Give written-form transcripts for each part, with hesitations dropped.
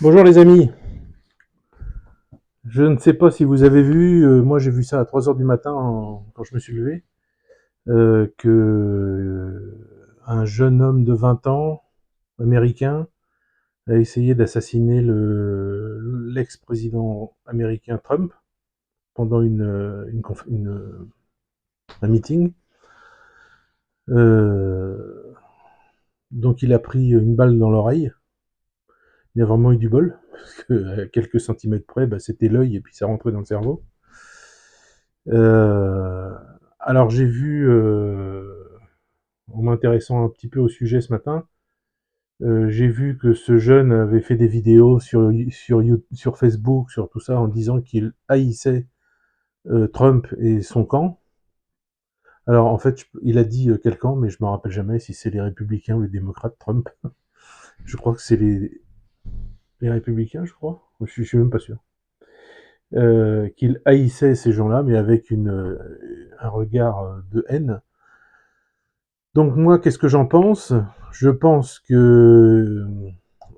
Bonjour les amis, je ne sais pas si vous avez vu, moi j'ai vu ça à 3 heures du matin quand je me suis levé, que un jeune homme de 20 ans, américain, a essayé d'assassiner l'ex-président américain Trump pendant un meeting. Euh, donc il a pris une balle dans l'oreille, il a vraiment eu du bol, parce que à quelques centimètres près, bah, c'était l'œil et puis ça rentrait dans le cerveau. Euh, alors j'ai vu, en m'intéressant un petit peu au sujet ce matin, j'ai vu que ce jeune avait fait des vidéos sur Facebook, sur tout ça, en disant qu'il haïssait Trump et son camp. Alors en fait, il a dit quel camp, mais je me rappelle jamais si c'est les républicains ou les démocrates, Trump. Je crois que c'est les républicains, je crois. Je suis même pas sûr. Qu'il haïssait ces gens-là, mais avec un regard de haine. Donc moi, qu'est-ce que j'en pense? Je pense que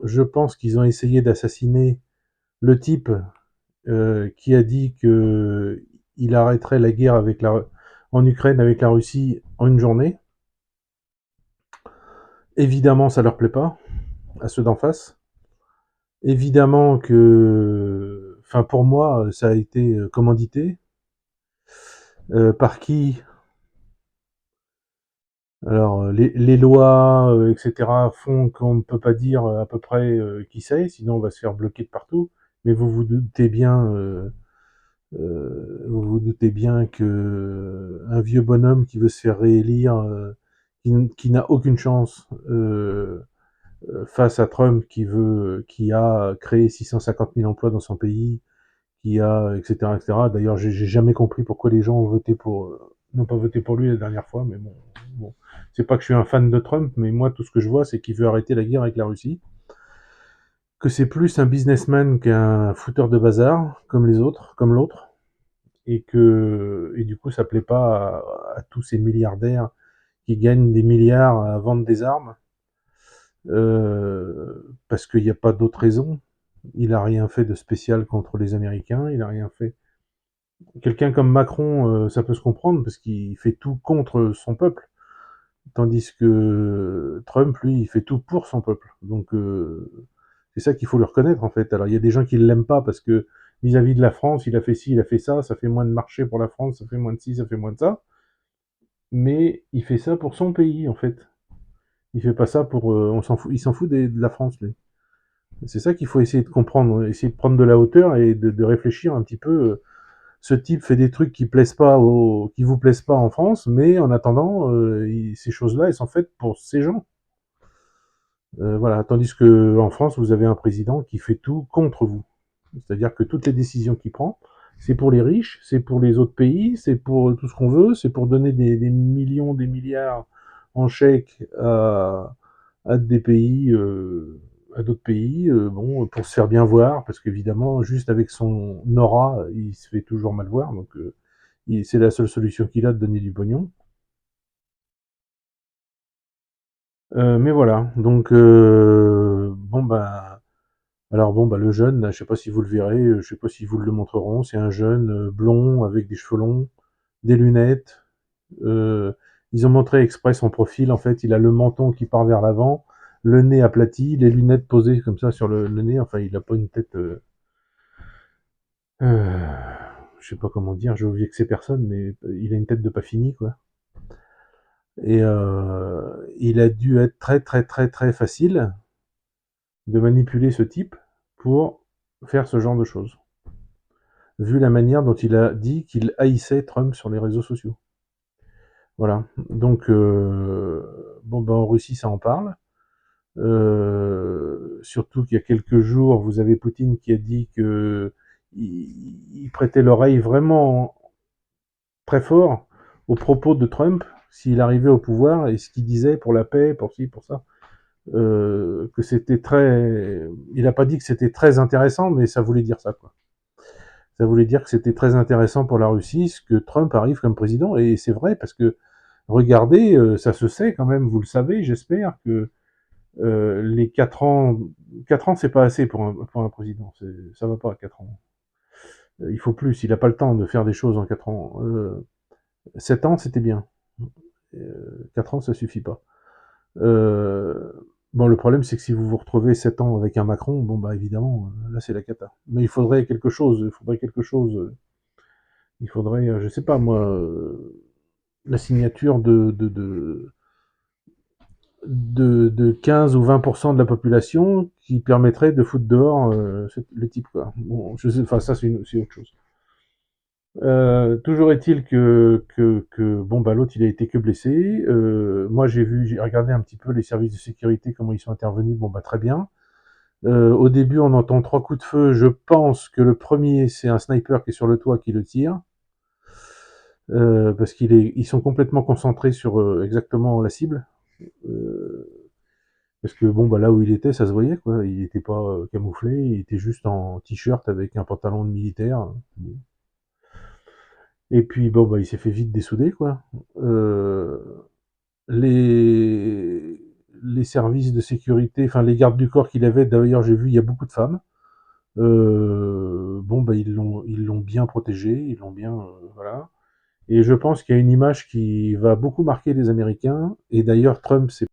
je pense qu'ils ont essayé d'assassiner le type qui a dit que il arrêterait la guerre en Ukraine avec la Russie en une journée. Évidemment, ça leur plaît pas à ceux d'en face. Évidemment que, enfin pour moi, ça a été commandité. Par qui? Alors, les lois, etc., font qu'on ne peut pas dire à peu près qui c'est, sinon on va se faire bloquer de partout. Mais vous vous doutez bien que un vieux bonhomme qui veut se faire réélire, qui n'a aucune chance face à Trump, qui a créé 650 000 emplois dans son pays, etc., etc. D'ailleurs, j'ai jamais compris pourquoi les gens n'ont pas voté pour lui la dernière fois, mais bon. C'est pas que je suis un fan de Trump, mais moi, tout ce que je vois, c'est qu'il veut arrêter la guerre avec la Russie, que c'est plus un businessman qu'un fouteur de bazar, comme les autres, comme l'autre, et du coup, ça plaît pas à tous ces milliardaires qui gagnent des milliards à vendre des armes, parce qu'il n'y a pas d'autre raison. Il a rien fait de spécial contre les Américains, il a rien fait. Quelqu'un comme Macron, ça peut se comprendre parce qu'il fait tout contre son peuple, tandis que Trump, lui, il fait tout pour son peuple. Donc c'est ça qu'il faut lui reconnaître en fait. Alors il y a des gens qui ne l'aiment pas parce que vis-à-vis de la France, il a fait ci, il a fait ça fait moins de marché pour la France, ça fait moins de ci, ça fait moins de ça. Mais il fait ça pour son pays en fait. Il fait pas ça pour, on s'en fout, il s'en fout de la France lui. C'est ça qu'il faut essayer de comprendre, essayer de prendre de la hauteur et de réfléchir un petit peu. Ce type fait des trucs qui vous plaisent pas en France, mais en attendant, ces choses-là, elles sont faites pour ces gens. Voilà. Tandis que en France, vous avez un président qui fait tout contre vous. C'est-à-dire que toutes les décisions qu'il prend, c'est pour les riches, c'est pour les autres pays, c'est pour tout ce qu'on veut, c'est pour donner des millions, des milliards en chèques à des pays, à d'autres pays, bon, pour se faire bien voir, parce qu'évidemment, juste avec son aura, il se fait toujours mal voir, donc c'est la seule solution qu'il a de donner du pognon. Mais voilà, donc bon bah, alors bon bah le jeune, là, je sais pas si vous le verrez, je sais pas si vous le montreront, c'est un jeune blond avec des cheveux longs, des lunettes. Euh, Ils ont montré exprès son profil, en fait, il a le menton qui part vers l'avant, le nez aplati, les lunettes posées comme ça sur le nez, enfin il a pas une tête... je sais pas comment dire, j'ai oublié que c'est personne, mais il a une tête de pas fini, quoi. Et il a dû être très très très très facile de manipuler ce type pour faire ce genre de choses, vu la manière dont il a dit qu'il haïssait Trump sur les réseaux sociaux. Voilà. Donc, bon, ben, en Russie, ça en parle. Surtout qu'il y a quelques jours, vous avez Poutine qui a dit que il prêtait l'oreille vraiment très fort aux propos de Trump s'il arrivait au pouvoir et ce qu'il disait pour la paix, pour ci, pour ça. Que c'était très. Il n'a pas dit que c'était très intéressant, mais ça voulait dire ça, quoi. Ça voulait dire que c'était très intéressant pour la Russie ce que Trump arrive comme président, et c'est vrai parce que regardez, ça se sait quand même, vous le savez, j'espère que Les 4 ans, c'est pas assez pour un président. Ça va pas, 4 ans. Il faut plus. Il n'a pas le temps de faire des choses en 4 ans. 7 ans, c'était bien. 4 ans, ça suffit pas. Euh, bon, le problème, c'est que si vous vous retrouvez 7 ans avec un Macron, bon, bah évidemment, là, c'est la cata. Mais il faudrait quelque chose. Il faudrait, je sais pas moi, la signature de 15 ou 20% de la population qui permettrait de foutre dehors le type, quoi. Bon, je sais, enfin, ça, c'est autre chose. Toujours est-il que bon, bah, l'autre, il a été que blessé. Moi, j'ai regardé un petit peu les services de sécurité, comment ils sont intervenus. Bon, bah, très bien. Au début, on entend 3 coups de feu. Je pense que le premier, c'est un sniper qui est sur le toit qui le tire. Parce ils sont complètement concentrés sur exactement la cible. Euh, Parce que bon, bah là où il était, ça se voyait, quoi. Il était pas camouflé, il était juste en t-shirt avec un pantalon de militaire. Bon. Et puis bon, bah il s'est fait vite dessouder, quoi. Euh, les services de sécurité, enfin les gardes du corps qu'il avait, d'ailleurs j'ai vu, il y a beaucoup de femmes. Bon, bah ils l'ont bien protégé, ils l'ont bien, voilà. Et je pense qu'il y a une image qui va beaucoup marquer les Américains. Et d'ailleurs, Trump s'est